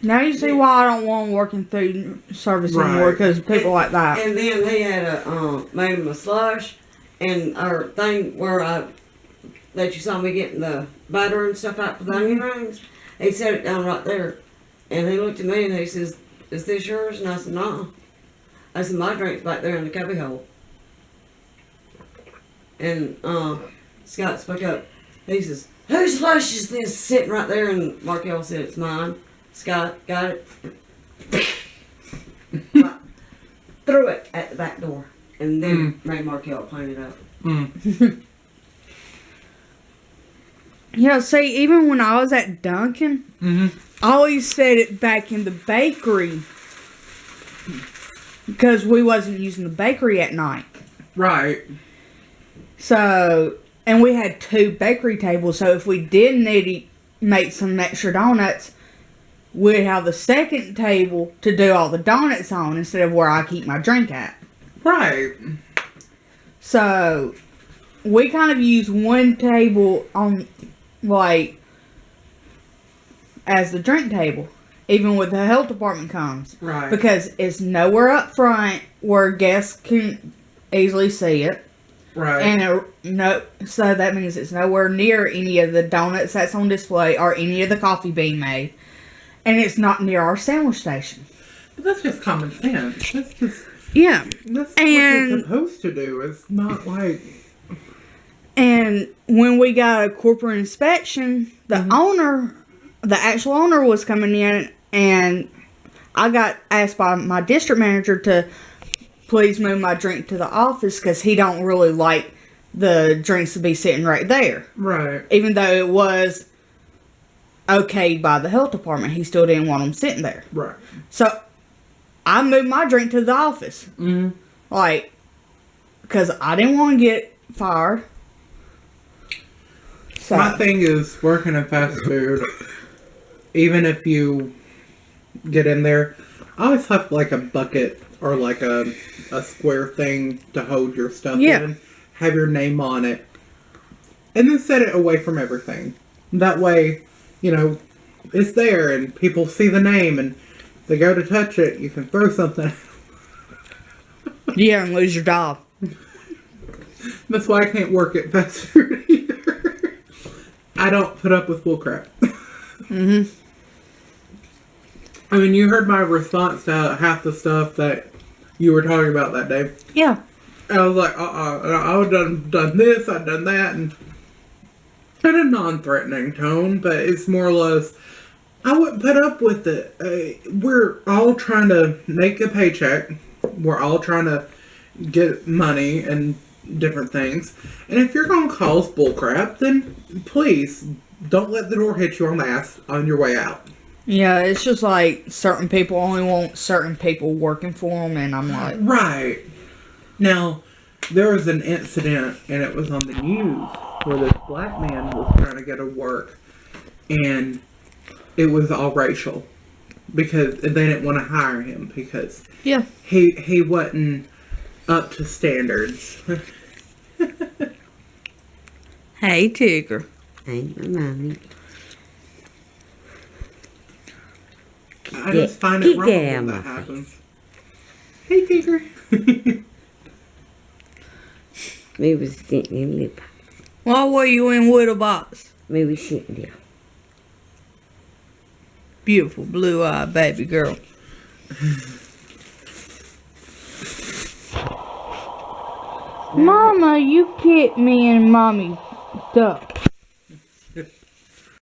Now you see why I don't want to work in food service anymore, because people like that. And then he had made him a slush, and our thing where that you saw me getting the butter and stuff out for the onion rings. He set it down right there, and he looked at me and he says, "Is this yours?" And I said, "No." I said, "My drink's back there in the cubby hole." And Scott spoke up. He says, "Whose slush is this sitting right there?" And Markel said, "It's mine." Scott got it. Threw it at the back door. And then made Markel clean it up. Yeah, see, even when I was at Dunkin', I always set it back in the bakery. Because we wasn't using the bakery at night. Right. So, and we had 2 bakery tables, so if we did need to make some extra donuts, we'd have the second table to do all the donuts on instead of where I keep my drink at. Right. So, we kind of use one table on, like, as the drink table, even when the health department comes. Right. Because it's nowhere up front where guests can easily see it. Right. And so that means it's nowhere near any of the donuts that's on display or any of the coffee being made. And it's not near our sandwich station. But that's just common sense. That's just... Yeah. That's what you're supposed to do. It's not like... And when we got a corporate inspection, the actual owner was coming in, and I got asked by my district manager to please move my drink to the office because he don't really like the drinks to be sitting right there. Right. Even though it was okayed by the health department, he still didn't want them sitting there. Right. So I moved my drink to the office. Like, because I didn't want to get fired. So. My thing is working in fast food, even if you get in there, I always have like a bucket or like a square thing to hold your stuff in. Have your name on it. And then set it away from everything. That way, you know, it's there and people see the name and they go to touch it, you can throw something. Yeah, and lose your job. That's why I can't work at fast food either. I don't put up with bullcrap. I mean, you heard my response to half the stuff that you were talking about that day. Yeah. I was like, I would have done this, I'd done that, and in a non-threatening tone, but it's more or less, I wouldn't put up with it. We're all trying to make a paycheck. We're all trying to get money and different things. And if you're going to cause bullcrap, then please don't let the door hit you on the ass on your way out. Yeah, it's just like certain people only want certain people working for them, and I'm like... Right. Now, there was an incident, and it was on the news, where this black man was trying to go to work, and it was all racial, because they didn't want to hire him, because he wasn't up to standards. Hey, Tigger. Hey, mommy. I just find it wrong when that happens. Hey, Tigger. Maybe sitting in lip. Why were you in Widow Box? Maybe sitting there. Beautiful blue-eyed baby girl. Mama, you kicked me and Mommy stuff.